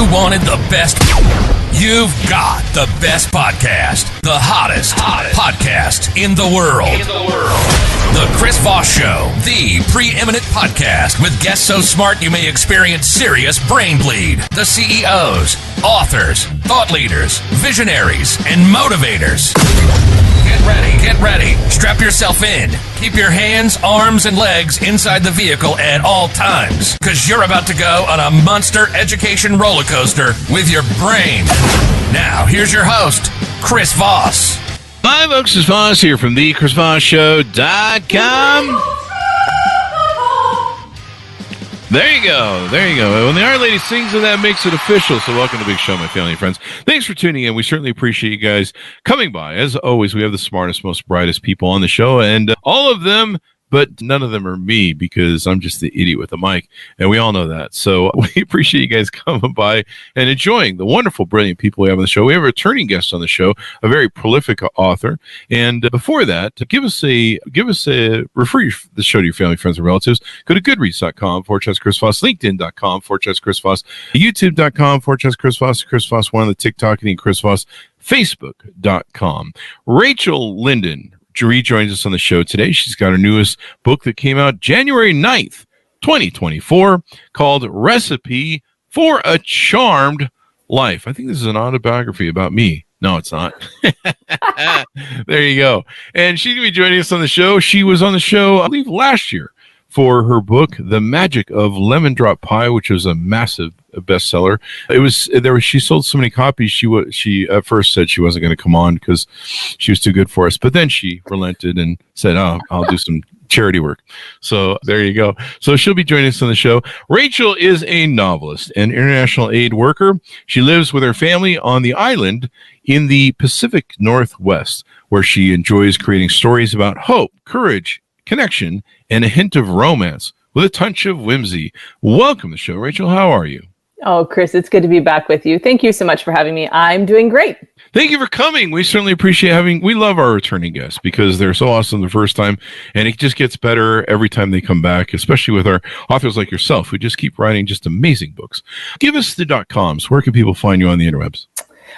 you wanted the best, you've got the best podcast. The hottest podcast in the world. The Chris Voss Show, the preeminent podcast with guests so smart you may experience serious brain bleed. The CEOs, authors, thought leaders, visionaries, and motivators. Get ready. Strap yourself in. Keep your hands, arms, and legs inside the vehicle at all times, because you're about to go on a monster education roller coaster with your brain. Now, here's your host, Chris Voss. Hi, folks. It's Voss here from thechrisvossshow.com. There you go. When the Iron Lady sings it, that makes it official. So welcome to Big Show, my family and friends. Thanks for tuning in. We certainly appreciate you guys coming by. As always, we have the smartest, most brightest people on the show, and all of them, but none of them are me, because I'm just the idiot with the mic, and we all know that. So we appreciate you guys coming by and enjoying the wonderful, brilliant people we have on the show. We have a returning guest on the show, a very prolific author. And before that, refer the show to your family, friends, and relatives. Go to goodreads.com/Chris Voss, LinkedIn.com/Chris Voss, YouTube.com/Chris Voss, Chris Voss, one on the TikTok, and Chris Voss, Facebook.com. Rachel Linden rejoins us on the show today. She's got her newest book that came out January 9th, 2024, called Recipe for a Charmed Life. I think this is an autobiography about me. No, it's not. There you go. And she's going to be joining us on the show. She was on the show, I believe, last year for her book, The Magic of Lemon Drop Pie, which was a massive bestseller. She sold so many copies. She at first said she wasn't going to come on because she was too good for us, but then she relented and said, "Oh, I'll do some charity work." So there you go. So she'll be joining us on the show. Rachel is a novelist and international aid worker. She lives with her family on the island in the Pacific Northwest, where she enjoys creating stories about hope, courage, connection, and a hint of romance with a touch of whimsy. Welcome to the show, Rachel. How are you? Oh, Chris, it's good to be back with you. Thank you so much for having me. I'm doing great. Thank you for coming. We certainly appreciate we love our returning guests because they're so awesome the first time, and it just gets better every time they come back, especially with our authors like yourself who just keep writing just amazing books. Give us the .coms. Where can people find you on the interwebs?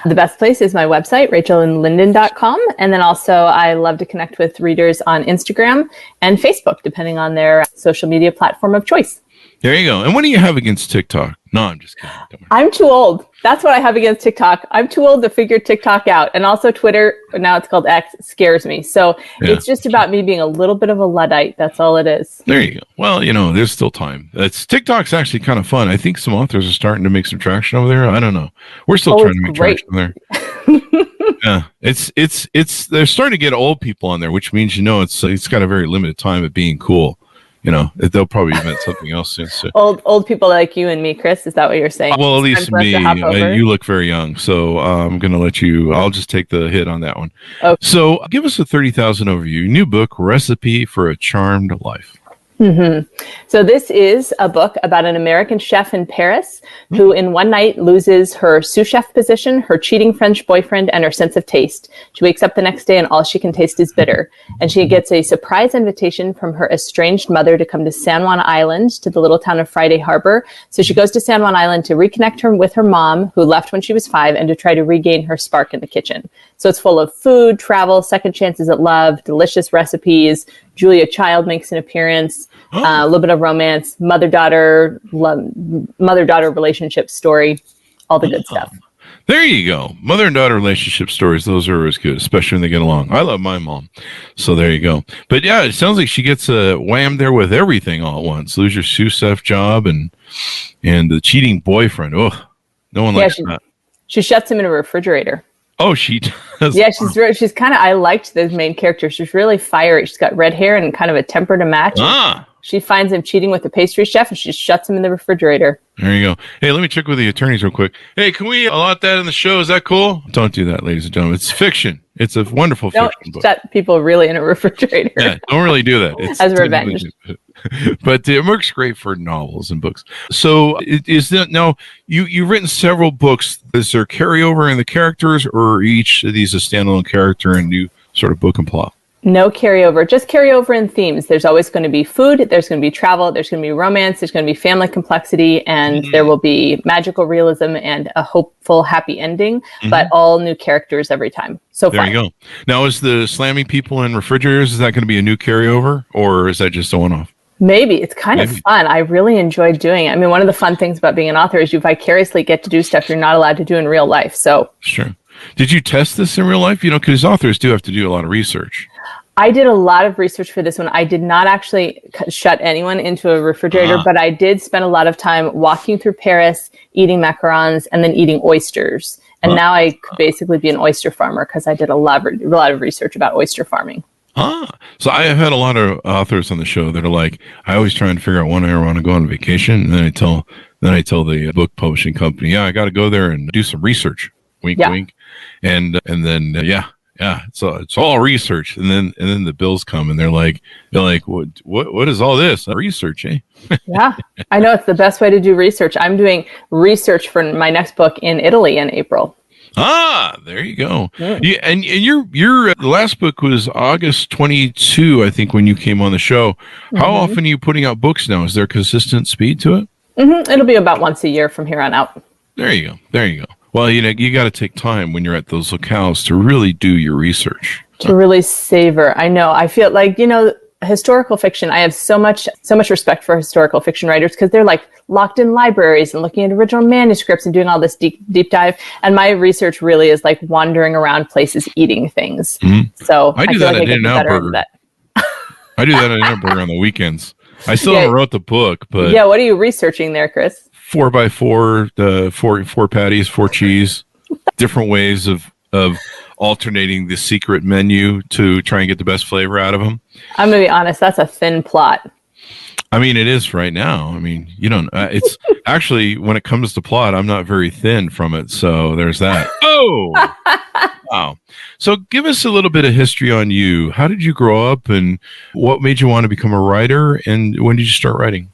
The best place is my website, rachellinden.com. And then also I love to connect with readers on Instagram and Facebook, depending on their social media platform of choice. There you go. And what do you have against TikTok? No, I'm just kidding. I'm too old. That's what I have against TikTok. I'm too old to figure TikTok out. And also Twitter, now it's called X, scares me. So It's just about me being a little bit of a Luddite. That's all it is. There you go. Well, there's still time. TikTok's actually kind of fun. I think some authors are starting to make some traction over there. I don't know. We're still trying to make traction there. Yeah, they're starting to get old people on there, which means it's got a very limited time of being cool. They'll probably invent something else soon. So. Old people like you and me, Chris. Is that what you're saying? Well, at least me. You look very young, so I'm going to let you. I'll just take the hit on that one. Okay. So, give us a 30,000 overview. New book, Recipe for a Charmed Life. Mm-hmm. So this is a book about an American chef in Paris who in one night loses her sous-chef position, her cheating French boyfriend, and her sense of taste. She wakes up the next day and all she can taste is bitter. And she gets a surprise invitation from her estranged mother to come to San Juan Island, to the little town of Friday Harbor. So she goes to San Juan Island to reconnect her with her mom, who left when she was 5, and to try to regain her spark in the kitchen. So it's full of food, travel, second chances at love, delicious recipes. Julia Child makes an appearance, a little bit of romance, mother-daughter relationship story, all the good stuff. There you go. Mother and daughter relationship stories, those are always good, especially when they get along. I love my mom. So there you go. But yeah, it sounds like she gets whammed there with everything all at once. Lose your sous-chef job and the cheating boyfriend. Oh, no one likes that. She shuts him in a refrigerator. Oh, she does. Yeah, she's kind of, I liked the main character. She's really fiery. She's got red hair and kind of a temper to match. She finds him cheating with the pastry chef and she shuts him in the refrigerator. There you go. Hey, let me check with the attorneys real quick. Hey, can we allot that in the show? Is that cool? Don't do that, ladies and gentlemen. It's fiction. It's a wonderful fiction book. Don't shut people really in a refrigerator. Yeah, don't really do that. It's as revenge. But it works great for novels and books. So is that now you've written several books. Is there carryover in the characters, or each of these a standalone character and new sort of book and plot? No carryover, just carryover in themes. There's always going to be food, there's going to be travel, there's going to be romance, there's going to be family complexity, and there will be magical realism and a hopeful, happy ending, but all new characters every time. So there fun. you go. Now, is the slamming people in refrigerators, is that going to be a new carryover, or is that just a one-off? Maybe. It's kind of fun. I really enjoyed doing it. I mean, one of the fun things about being an author is you vicariously get to do stuff you're not allowed to do in real life. So sure. Did you test this in real life? Because authors do have to do a lot of research. I did a lot of research for this one. I did not actually shut anyone into a refrigerator, but I did spend a lot of time walking through Paris, eating macarons, and then eating oysters. And now I could basically be an oyster farmer because I did a lot of research about oyster farming. So I have had a lot of authors on the show that are like, I always try and figure out when I want to go on vacation, and then I tell the book publishing company, yeah, I got to go there and do some research. Wink, wink, and then it's all research, and then the bills come, and they're like, what is all this research? Eh? Yeah, I know it's the best way to do research. I'm doing research for my next book in Italy in April. There you go. Yeah, and your the last book was August 22, I think, when you came on the show. How often are you putting out books now? Is there consistent speed to it? It'll be about once a year from here on out. There you go. Well, you got to take time when you're at those locales to really do your research. To really savor. I know. I feel like, historical fiction, I have so much respect for historical fiction writers because they're like locked in libraries and looking at original manuscripts and doing all this deep dive. And my research really is like wandering around places eating things. So I do that at In-N-Out Burger. I do that at In-N-Out Burger on the weekends. I still haven't wrote the book, but yeah. What are you researching there, Chris? 4x4, four patties, 4 cheese, different ways of alternating the secret menu to try and get the best flavor out of them. I'm going to be honest, that's a thin plot. I mean, it is right now. I mean, it's actually, when it comes to plot, I'm not very thin from it. So there's that. Oh, wow. So give us a little bit of history on you. How did you grow up, and what made you want to become a writer, and when did you start writing?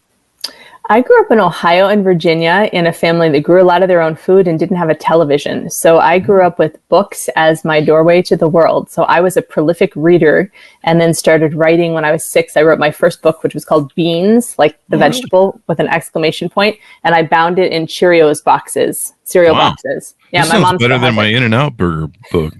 I grew up in Ohio and Virginia in a family that grew a lot of their own food and didn't have a television. So I grew up with books as my doorway to the world. So I was a prolific reader and then started writing when I was 6. I wrote my first book, which was called Beans, like the vegetable with an exclamation point. And I bound it in Cheerios boxes, cereal boxes. Yeah, this sounds better than my In-N-Out Burger book.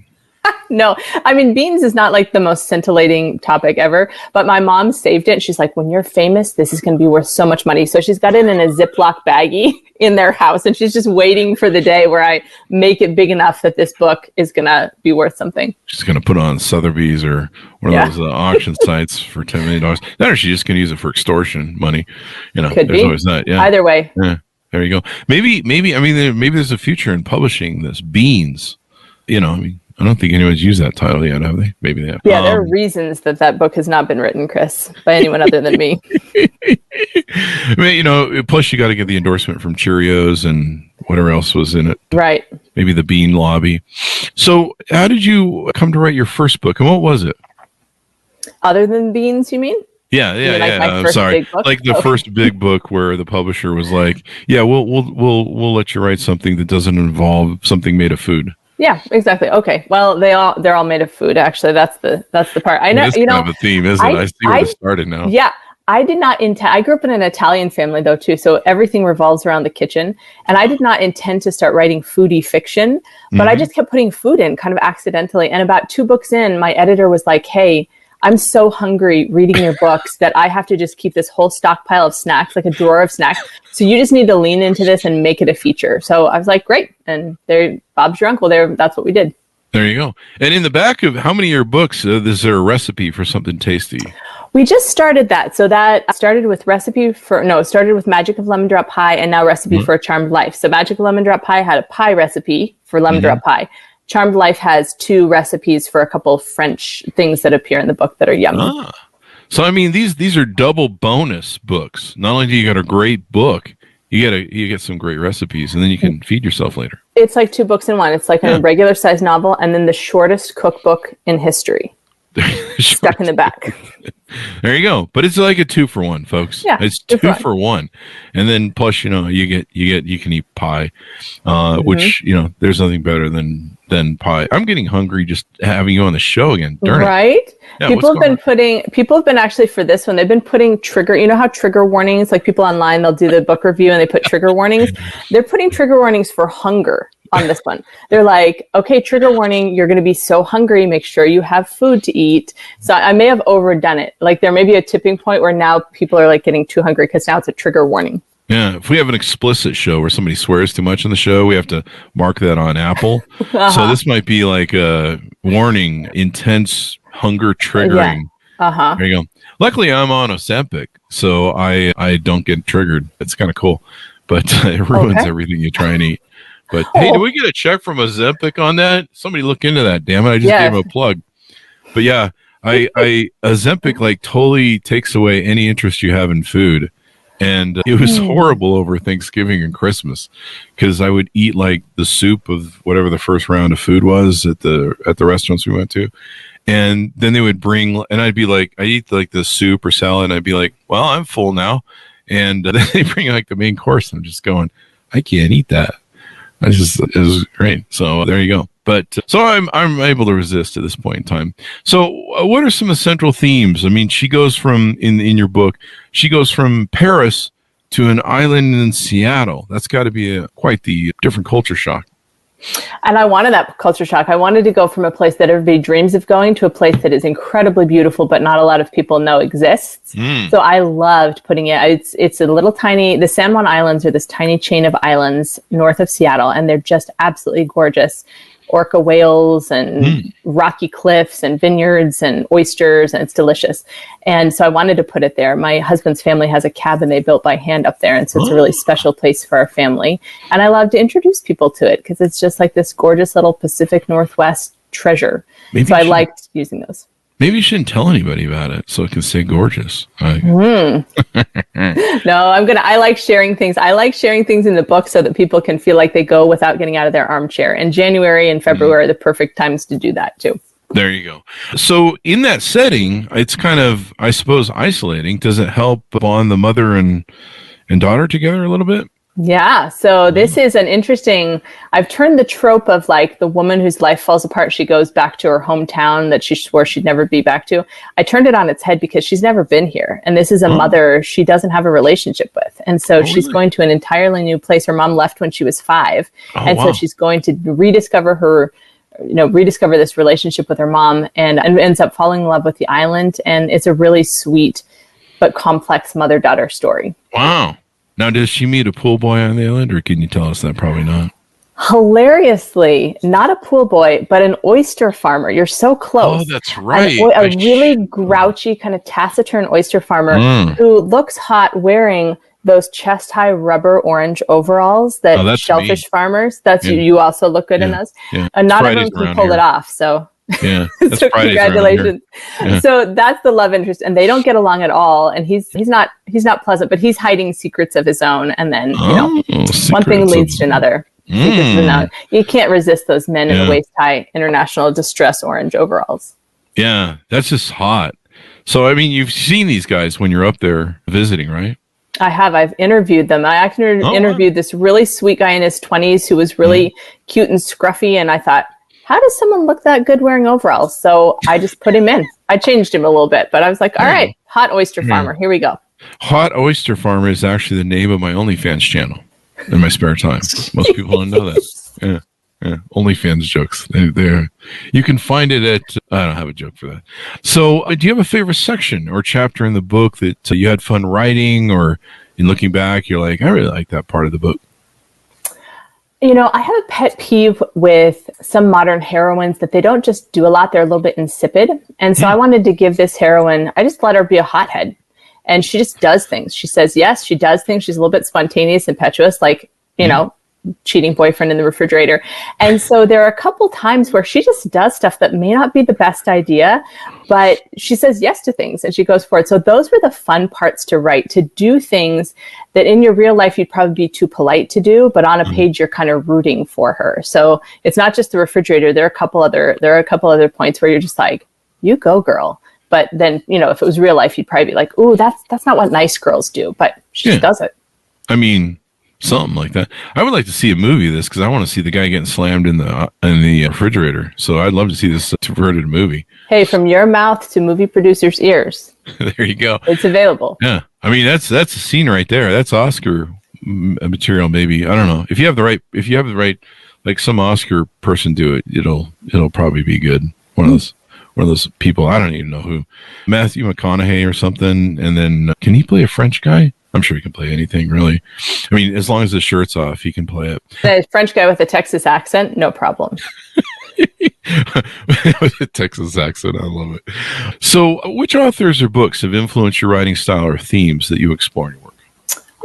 No, I mean, beans is not like the most scintillating topic ever, but my mom saved it. She's like, when you're famous, this is going to be worth so much money. So she's got it in a Ziploc baggie in their house, and she's just waiting for the day where I make it big enough that this book is going to be worth something. She's going to put on Sotheby's or one of those auction sites for $10 million. Or she's just going to use it for extortion money. Could there's be. Always that. Yeah. Either way. Yeah. There you go. Maybe there's a future in publishing this Beans. I don't think anyone's used that title yet, have they? Maybe they have. Yeah, there are reasons that book has not been written, Chris, by anyone other than me. I mean, plus you got to get the endorsement from Cheerios and whatever else was in it. Right. Maybe the Bean Lobby. So how did you come to write your first book, and what was it? Other than Beans, you mean? Yeah. I'm sorry. Like the first big book where the publisher was like, "Yeah, we'll let you write something that doesn't involve something made of food." Yeah, exactly. Okay. Well, they're all made of food. Actually, that's the part. I know. It's kind of a theme, isn't it? I see where it started now. Yeah, I did not intend. I grew up in an Italian family though too, so everything revolves around the kitchen. And I did not intend to start writing foodie fiction, but I just kept putting food in, kind of accidentally. And about 2 books in, my editor was like, "Hey, I'm so hungry reading your books that I have to just keep this whole stockpile of snacks, like a drawer of snacks. So you just need to lean into this and make it a feature." So I was like, great. And Bob's your uncle there. That's what we did. There you go. And in the back of how many of your books, is there a recipe for something tasty? We just started that. So that started with started with Magic of Lemon Drop Pie and now Recipe for a Charmed Life. So Magic of Lemon Drop Pie had a pie recipe for lemon drop pie. Charmed Life has 2 recipes for a couple of French things that appear in the book that are yummy. So I mean, these are double bonus books. Not only do you get a great book, you get some great recipes, and then you can feed yourself later. It's like 2 books in one. It's like a regular size novel, and then the shortest cookbook in history. stuck in the back. There you go. But it's like a 2-for-1, folks. Yeah, it's 2-for-1, and then plus, you can eat pie, which there's nothing better than pie. I'm getting hungry just having you on the show again. Darn it. Right? Yeah, people have been actually for this one, they've been putting how trigger warnings, like people online, they'll do the book review and they put trigger warnings. They're putting trigger warnings for hunger on this one. They're like, okay, trigger warning, you're going to be so hungry, make sure you have food to eat. So I may have overdone it. Like there may be a tipping point where now people are like getting too hungry because now it's a trigger warning. Yeah, if we have an explicit show where somebody swears too much on the show, we have to mark that on Apple. So this might be like a warning, intense hunger triggering. Yeah. There you go. Luckily, I'm on Ozempic, so I don't get triggered. It's kind of cool, but it ruins everything you try and eat. But hey, do we get a check from Ozempic on that? Somebody look into that. Damn it, I just gave him a plug. But yeah, Ozempic like totally takes away any interest you have in food. And it was horrible over Thanksgiving and Christmas because I would eat like the soup of whatever the first round of food was at the restaurants we went to. And then they would bring, and I'd be like, I eat like the soup or salad, and I'd be like, well, I'm full now. And then they bring like the main course, and I'm just going, I can't eat that. It was great. So there you go. But so I'm able to resist at this point in time. So what are some of the central themes? I mean, she goes from in your book, she goes from Paris to an island in Seattle. That's got to be quite the different culture shock. And I wanted that culture shock. I wanted to go from a place that everybody dreams of going to a place that is incredibly beautiful, but not a lot of people know exists. So I loved putting it. It's a little tiny, the San Juan Islands are this tiny chain of islands north of Seattle, and they're just absolutely gorgeous. Orca whales and rocky cliffs and vineyards and oysters, and it's delicious. And so I wanted to put it there. My husband's family has a cabin they built by hand up there, and so it's a really special place for our family. And I love to introduce people to it because it's just like this gorgeous little Pacific Northwest treasure. So I liked using those. Maybe you shouldn't tell anybody about it so it can stay gorgeous. No, I like sharing things. I like sharing things in the book so that people can feel like they go without getting out of their armchair. And January and February are the perfect times to do that too. There you go. So in that setting, it's kind of, I suppose, isolating. Does it help bond the mother and daughter together a little bit? Yeah. So this is an interesting, I've turned the trope of like the woman whose life falls apart. She goes back to her hometown that she swore she'd never be back to. I turned it on its head because she's never been here. And this is a mother she doesn't have a relationship with. And so she's going to an entirely new place. Her mom left when she was 5. So she's going to rediscover this relationship with her mom and ends up falling in love with the island. And it's a really sweet but complex mother-daughter story. Wow. Now, does she meet a pool boy on the island, or can you tell us that? Probably not. Hilariously, not a pool boy, but an oyster farmer. You're so close. Oh, that's right. A really grouchy, kind of taciturn oyster farmer who looks hot wearing those chest-high rubber orange overalls that shellfish farmers. That's you also look good in those. Yeah. And not everyone can pull it off. So. Yeah, so congratulations. Yeah. So that's the love interest, and they don't get along at all. And he's not pleasant, but he's hiding secrets of his own. And then one thing leads to another. You can't resist those men in the waist high international distress orange overalls. Yeah, that's just hot. So I mean, you've seen these guys when you're up there visiting, right? I have. I've interviewed them. I actually interviewed this really sweet guy in his 20s who was really cute and scruffy, and I thought, how does someone look that good wearing overalls? So I just put him in. I changed him a little bit, but I was like, all right, hot oyster farmer. Here we go. Hot oyster farmer is actually the name of my OnlyFans channel in my spare time. Most people don't know that. Yeah. OnlyFans jokes. They're, you can find it at, I don't have a joke for that. So do you have a favorite section or chapter in the book that you had fun writing, or in looking back, you're like, I really like that part of the book? I have a pet peeve with some modern heroines that they don't just do a lot. They're a little bit insipid. And so I wanted to give this heroine, I just let her be a hothead. And she just does things. She says yes, she does things. She's a little bit spontaneous, impetuous, like, cheating boyfriend in the refrigerator. And so there are a couple times where she just does stuff that may not be the best idea, but she says yes to things and she goes for it. So those were the fun parts to write, to do things that in your real life you'd probably be too polite to do, but on a page you're kind of rooting for her. So it's not just the refrigerator. There are a couple other points where you're just like, you go, girl. But then, if it was real life, you'd probably be like, ooh, that's not what nice girls do. But she just does it. I mean, something like that. I would like to see a movie of this because I want to see the guy getting slammed in the refrigerator. So I'd love to see this converted movie. Hey, from your mouth to movie producers' ears. There you go. It's available. Yeah. I mean, that's a scene right there. That's Oscar material, maybe. I don't know. If you have the right, like some Oscar person do it, it'll probably be good. One of those people. I don't even know who. Matthew McConaughey or something. And then can he play a French guy? I'm sure he can play anything, really. I mean, as long as the shirt's off, he can play it. A French guy with a Texas accent, no problem. With a Texas accent, I love it. So, which authors or books have influenced your writing style or themes that you explore in your work?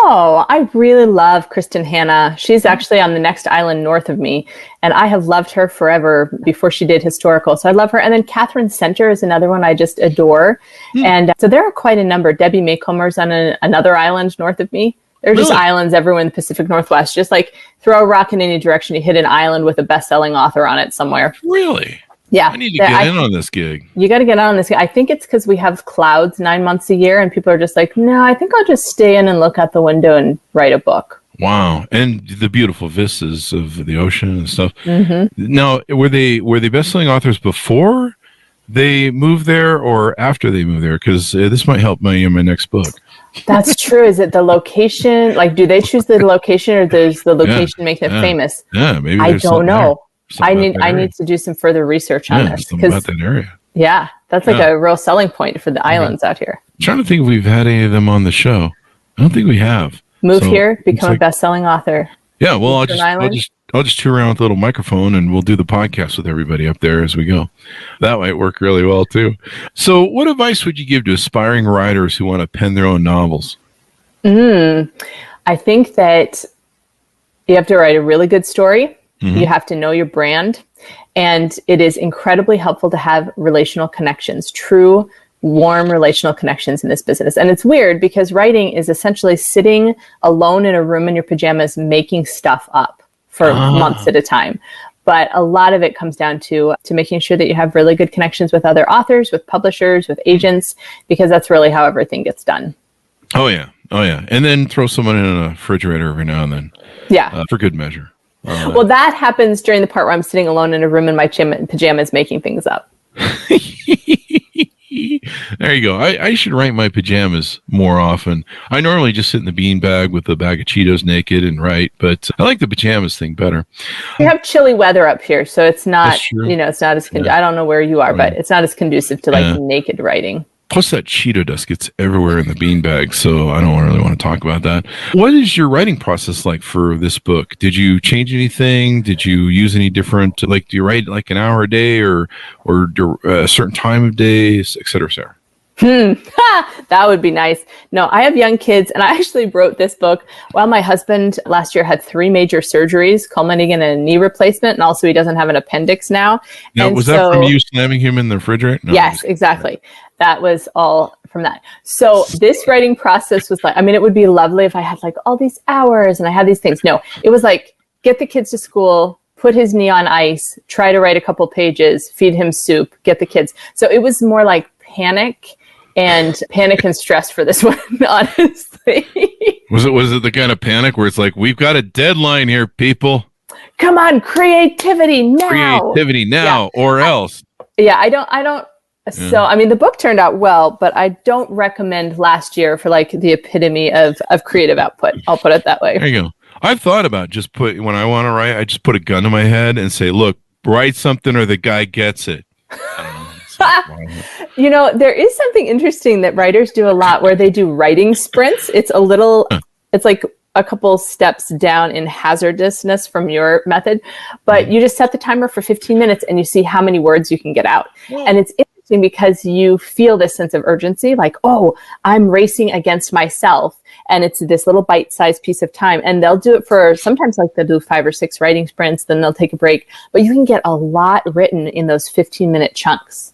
Oh, I really love Kristen Hanna. She's actually on the next island north of me, and I have loved her forever before she did historical. So I love her. And then Catherine Center is another one I just adore. And so there are quite a number. Debbie Macomber's on another island north of me. There are just islands everywhere in the Pacific Northwest. Just like throw a rock in any direction, you hit an island with a best-selling author on it somewhere. Really? Yeah. I need to get in on this gig. You got to get on this. I think it's because we have clouds 9 months a year and people are just like, no, I think I'll just stay in and look out the window and write a book. Wow. And the beautiful vistas of the ocean and stuff. Mm-hmm. Now, were they best-selling authors before they moved there or after they moved there? Because this might help my next book. That's true. Is it the location? Like, do they choose the location or does the location make them famous? Yeah, maybe. I don't know. I need area. to do some further research on this. About that area. Yeah, that's like a real selling point for the islands out here. I'm trying to think if we've had any of them on the show. I don't think we have. Move here, become a best-selling author. Yeah, well, I'll just tour around with a little microphone and we'll do the podcast with everybody up there as we go. That might work really well too. So, what advice would you give to aspiring writers who want to pen their own novels? I think that you have to write a really good story. Mm-hmm. You have to know your brand. And it is incredibly helpful to have relational connections, true, warm relational connections in this business. And it's weird because writing is essentially sitting alone in a room in your pajamas, making stuff up for months at a time. But a lot of it comes down to making sure that you have really good connections with other authors, with publishers, with agents, because that's really how everything gets done. Oh, yeah. And then throw someone in a refrigerator every now and then. Yeah. For good measure. Well, that happens during the part where I'm sitting alone in a room in my pajamas making things up. There you go. I should write my pajamas more often. I normally just sit in the beanbag with a bag of Cheetos naked and write, but I like the pajamas thing better. We have chilly weather up here, so it's not, it's not as, I don't know where you are, but it's not as conducive to like naked writing. Plus that Cheeto dust gets everywhere in the beanbag, so I don't really want to talk about that. What is your writing process like for this book? Did you change anything? Did you use any different, like, do you write like an hour a day or a certain time of day, et cetera, et cetera? That would be nice. No, I have young kids, and I actually wrote this book while my husband last year had 3 major surgeries, culminating in a knee replacement, and also he doesn't have an appendix now. Now, was that from you slamming him in the refrigerator? No, yes, exactly. That was all from that. So this writing process was like, it would be lovely if I had like all these hours and I had these things. No, it was like, get the kids to school, put his knee on ice, try to write a couple pages, feed him soup, get the kids. So it was more like panic and stress for this one, honestly. Was it the kind of panic where it's like, we've got a deadline here, people? Come on, creativity now. Or else. Yeah, I don't. So, the book turned out well, but I don't recommend last year for like the epitome of creative output. I'll put it that way. There you go. I've thought about when I want to write, I just put a gun to my head and say, look, write something or the guy gets it. There is something interesting that writers do a lot where they do writing sprints. It's it's like a couple steps down in hazardousness from your method, but you just set the timer for 15 minutes and you see how many words you can get out. And it's interesting because you feel this sense of urgency, like, oh, I'm racing against myself. And it's this little bite-sized piece of time. And they'll do it for, sometimes like they'll do 5 or 6 writing sprints, then they'll take a break. But you can get a lot written in those 15-minute chunks.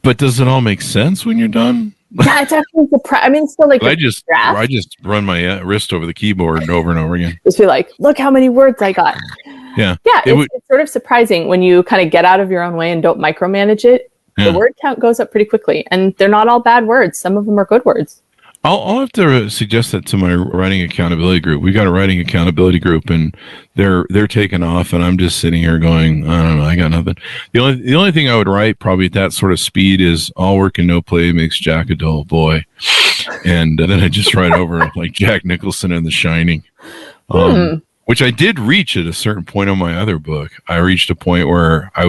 But does it all make sense when you're done? Yeah, it's actually it's still like I just run my wrist over the keyboard over and over again. Just be like, look how many words I got. Yeah. Yeah, it's sort of surprising when you kind of get out of your own way and don't micromanage it. the word count goes up pretty quickly. And they're not all bad words. Some of them are good words. I'll have to suggest that to my writing accountability group. We got a writing accountability group, and they're taking off, and I'm just sitting here going, I don't know, I got nothing. The only thing I would write probably at that sort of speed is all work and no play makes Jack a dull boy, and then I just write over like Jack Nicholson in The Shining. Which I did reach at a certain point on my other book. I reached a point where I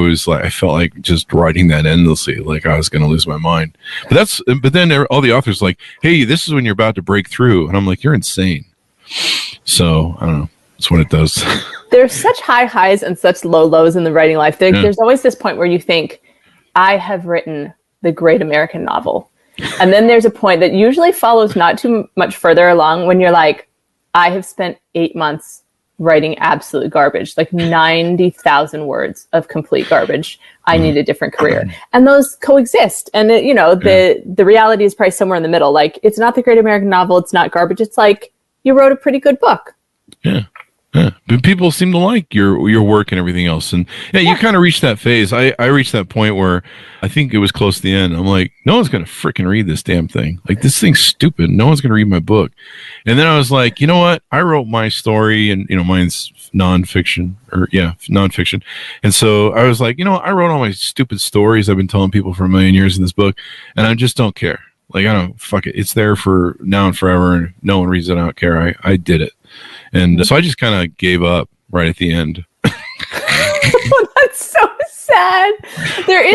felt like just writing that endlessly, like I was going to lose my mind. But then all the authors like, hey, this is when you're about to break through. And I'm like, you're insane. So I don't know. That's what it does. There's such high highs and such low lows in the writing life. There's always this point where you think, I have written the great American novel. And then there's a point that usually follows not too much further along when you're like, I have spent 8 months writing absolute garbage, like 90,000 words of complete garbage. I need a different career. And those coexist. And, the reality is probably somewhere in the middle. Like, it's not the great American novel. It's not garbage. It's like, you wrote a pretty good book. Yeah. But people seem to like your work and everything else. And you kind of reached that phase. I reached that point where I think it was close to the end. I'm like, no one's going to freaking read this damn thing. Like, this thing's stupid. No one's going to read my book. And then I was like, you know what? I wrote my story, and, mine's nonfiction. And so I was like, I wrote all my stupid stories I've been telling people for a million years in this book, and I just don't care. Like, I don't, fuck it. It's there for now and forever, and no one reads it. I don't care. I did it. And so I just kind of gave up right at the end. That's so sad. There is.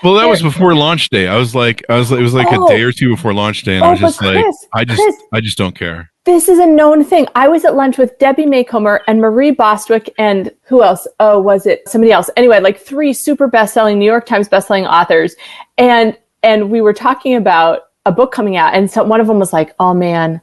Well, that was before launch day. It was like a day or two before launch day, and I was just Chris, I just don't care. This is a known thing. I was at lunch with Debbie Macomber and Marie Bostwick and who else? Oh, was it somebody else? Anyway, like 3 super best-selling New York Times bestselling authors, and we were talking about a book coming out, and so one of them was like, "Oh man,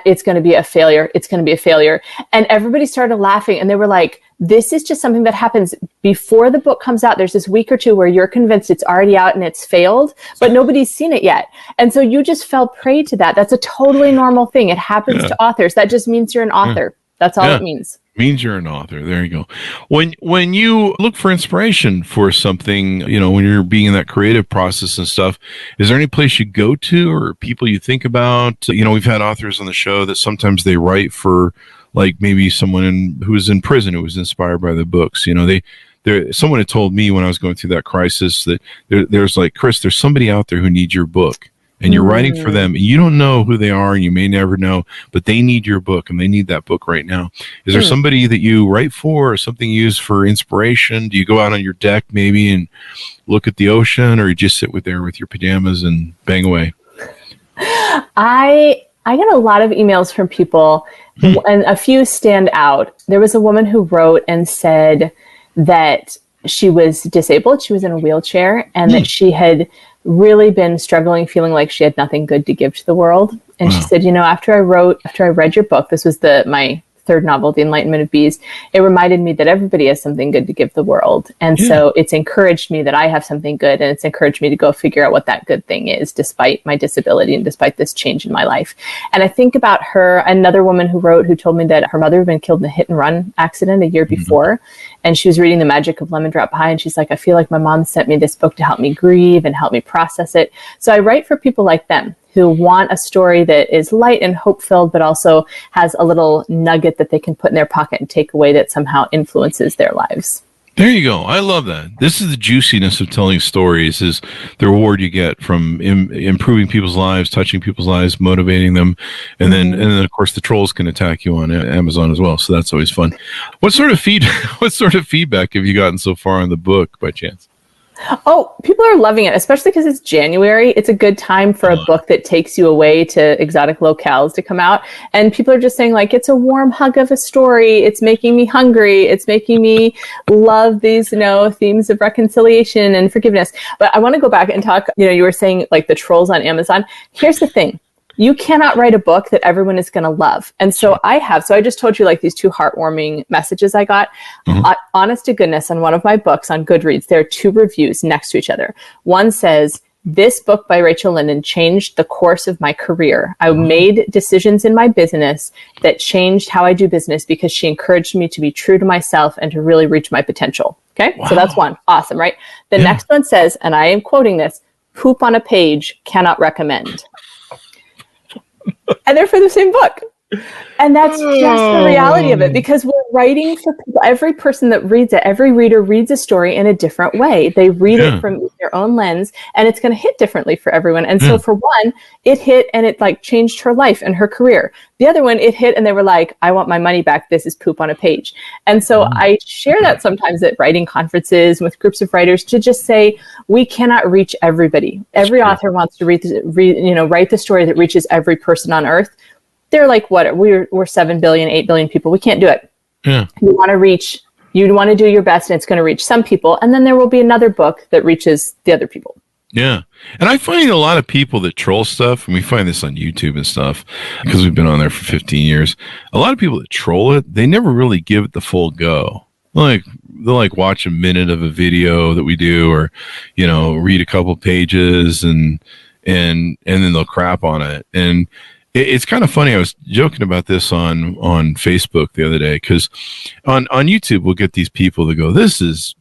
it's going to be a failure. It's going to be a failure." And everybody started laughing, and they were like, this is just something that happens before the book comes out. There's this week or two where you're convinced it's already out and it's failed, but nobody's seen it yet. And so you just fell prey to that. That's a totally normal thing. It happens to authors. That just means you're an author. That's all it means. Means you're an author. There you go. When you look for inspiration for something, when you're being in that creative process and stuff, is there any place you go to or people you think about? We've had authors on the show that sometimes they write for, like, maybe someone who's in prison who was inspired by the books. Someone had told me when I was going through that crisis that there's like, Chris, there's somebody out there who needs your book. And you're writing for them. You don't know who they are, and you may never know, but they need your book, and they need that book right now. Is there somebody that you write for, or something you use for inspiration? Do you go out on your deck maybe and look at the ocean, or you just sit there with your pajamas and bang away? I get a lot of emails from people, and a few stand out. There was a woman who wrote and said that she was disabled. She was in a wheelchair, and that she had really been struggling, feeling like she had nothing good to give to the world. And she said, after I read your book, this was my third novel, The Enlightenment of Bees, it reminded me that everybody has something good to give the world. And so it's encouraged me that I have something good, and it's encouraged me to go figure out what that good thing is, despite my disability and despite this change in my life. And I think about her, another woman who wrote, who told me that her mother had been killed in a hit and run accident a year before. And she was reading The Magic of Lemon Drop Pie, and she's like, I feel like my mom sent me this book to help me grieve and help me process it. So I write for people like them who want a story that is light and hope-filled, but also has a little nugget that they can put in their pocket and take away that somehow influences their lives. There you go. I love that. This is the juiciness of telling stories, is the reward you get from improving people's lives, touching people's lives, motivating them. And then of course the trolls can attack you on Amazon as well. So that's always fun. What sort of feedback have you gotten so far on the book by chance? Oh, people are loving it, especially because it's January. It's a good time for a book that takes you away to exotic locales to come out. And people are just saying, like, it's a warm hug of a story. It's making me hungry. It's making me love these, themes of reconciliation and forgiveness. But I want to go back and talk, you were saying like the trolls on Amazon. Here's the thing. You cannot write a book that everyone is going to love. And so I just told you like these 2 heartwarming messages I got. Honest to goodness, on one of my books on Goodreads, there are 2 reviews next to each other. One says, this book by Rachel Linden changed the course of my career. I made decisions in my business that changed how I do business because she encouraged me to be true to myself and to really reach my potential. Okay, Wow. so that's one. Awesome, right? The next one says, and I am quoting this, poop on a page, cannot recommend. And they're for the same book. And that's just the reality of it, because we're writing for people. Every person that reads it, every reader reads a story in a different way. They read it from their own lens, and it's going to hit differently for everyone. And so for one, it hit and it like changed her life and her career. The other one, it hit and they were like, I want my money back. This is poop on a page. And so I share that sometimes at writing conferences with groups of writers to just say, we cannot reach everybody. Every author wants to write the story that reaches every person on earth. They're like, what? We're 7 billion, 8 billion people. We can't do it. Yeah. You want to do your best, and it's going to reach some people. And then there will be another book that reaches the other people. Yeah. And I find a lot of people that troll stuff, and we find this on YouTube and stuff, because we've been on there for 15 years. A lot of people that troll it, they never really give it the full go. They'll watch a minute of a video that we do, or, read a couple pages and then they'll crap on it. And it's kind of funny. I was joking about this on Facebook the other day, because on YouTube we'll get these people that go, this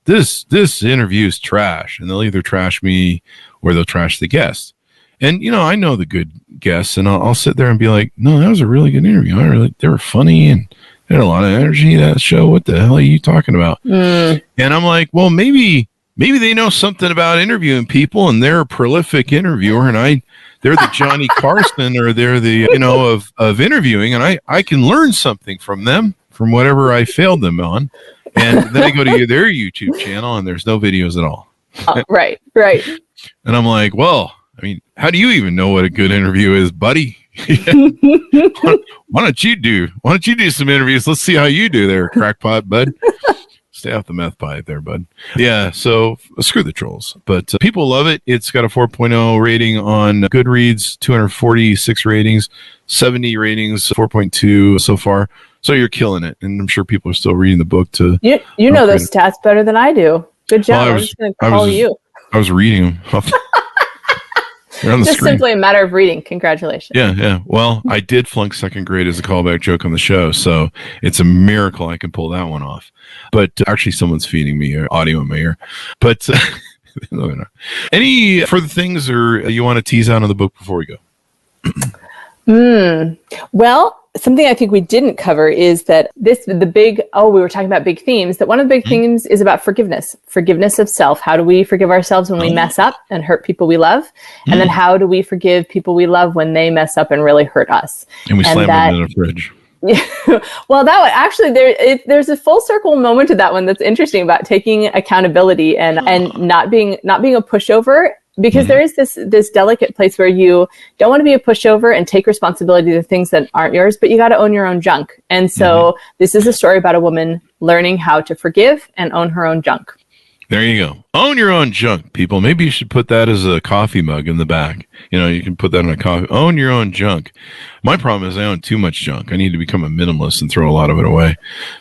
interview is trash, and they'll either trash me or they'll trash the guest. And I know the good guests, and I'll sit there and be like, no, that was a really good interview. They were funny and they had a lot of energy, that show. What the hell are you talking about? And I'm like, well, maybe they know something about interviewing people, and they're a prolific interviewer, and they're the Johnny Carson, or they're the, of interviewing, and I can learn something from them, from whatever I failed them on. And then I go to their YouTube channel, and there's no videos at all. Right. And I'm like, well, how do you even know what a good interview is, buddy? Why don't you do some interviews? Let's see how you do there, crackpot, bud. Stay off the meth pipe there, bud. Yeah, so screw the trolls. But people love it. It's got a 4.0 rating on Goodreads, 246 ratings, 70 ratings, 4.2 so far. So you're killing it. And I'm sure people are still reading the book to... You know those stats better than I do. Good job. Well, I'm just going to call you. I was reading them. They're on the just screen. simply a matter of reading. Congratulations. Yeah. Well, I did flunk second grade as a callback joke on the show, so it's a miracle I can pull that one off. But actually, someone's feeding me audio in my ear. But no. Any further things or you want to tease out on the book before we go? Well, something I think we didn't cover is that we were talking about big themes, that one of the big themes is about forgiveness of self. How do we forgive ourselves when we mess up and hurt people we love? And then how do we forgive people we love when they mess up and really hurt us? And we slam them in a fridge. Yeah. Well, that one, actually, there's a full circle moment to that one that's interesting about taking accountability and not being a pushover. Because there is this delicate place where you don't want to be a pushover and take responsibility to things that aren't yours, but you got to own your own junk. And so this is a story about a woman learning how to forgive and own her own junk. There you go. Own your own junk, people. Maybe you should put that as a coffee mug in the back. You can put that on a coffee. Own your own junk. My problem is I own too much junk. I need to become a minimalist and throw a lot of it away.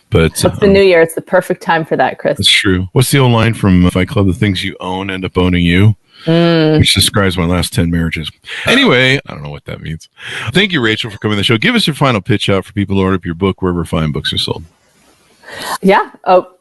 But it's the new year. It's the perfect time for that, Chris. That's true. What's the old line from Fight Club? The things you own end up owning you. Which describes my last 10 marriages. Anyway, I don't know what that means. Thank you, Rachel, for coming to the show. Give us your final pitch out for people to order up your book wherever fine books are sold. Yeah. Oh,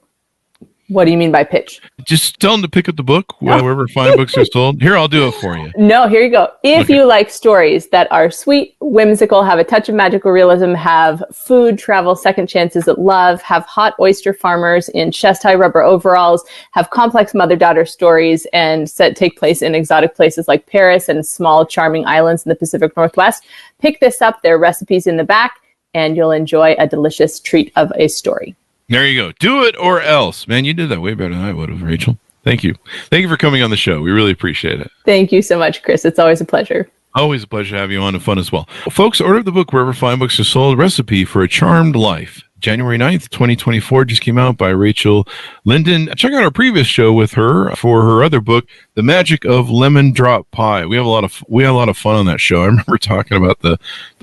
what do you mean by pitch? Just tell them to pick up the book wherever fine books are sold. Here, I'll do it for you. No, here you go. If you like stories that are sweet, whimsical, have a touch of magical realism, have food, travel, second chances at love, have hot oyster farmers in chest-high rubber overalls, have complex mother-daughter stories, and take place in exotic places like Paris and small, charming islands in the Pacific Northwest, pick this up. There are recipes in the back, and you'll enjoy a delicious treat of a story. There you go. Do it or else. Man, you did that way better than I would have, Rachel. Thank you. Thank you for coming on the show. We really appreciate it. Thank you so much, Chris. It's always a pleasure. Always a pleasure to have you on, and fun as well. Folks, order the book wherever fine books are sold. Recipe for a Charmed Life. January 9th, 2024 just came out by Rachel Linden. Check out our previous show with her for her other book, The Magic of Lemon Drop Pie. We had a lot of fun on that show. I remember talking about the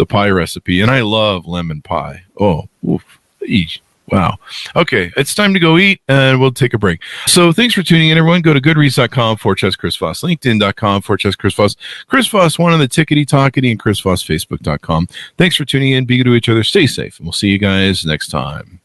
pie recipe, and I love lemon pie. Oh, oof. Eesh. Wow. Okay, it's time to go eat, and we'll take a break. So thanks for tuning in, everyone. Go to goodreads.com/Chris Voss, linkedin.com/Chris Voss, Chris Voss, one on the tickety-tockety, and chrisvossfacebook.com. Thanks for tuning in. Be good to each other. Stay safe, and we'll see you guys next time.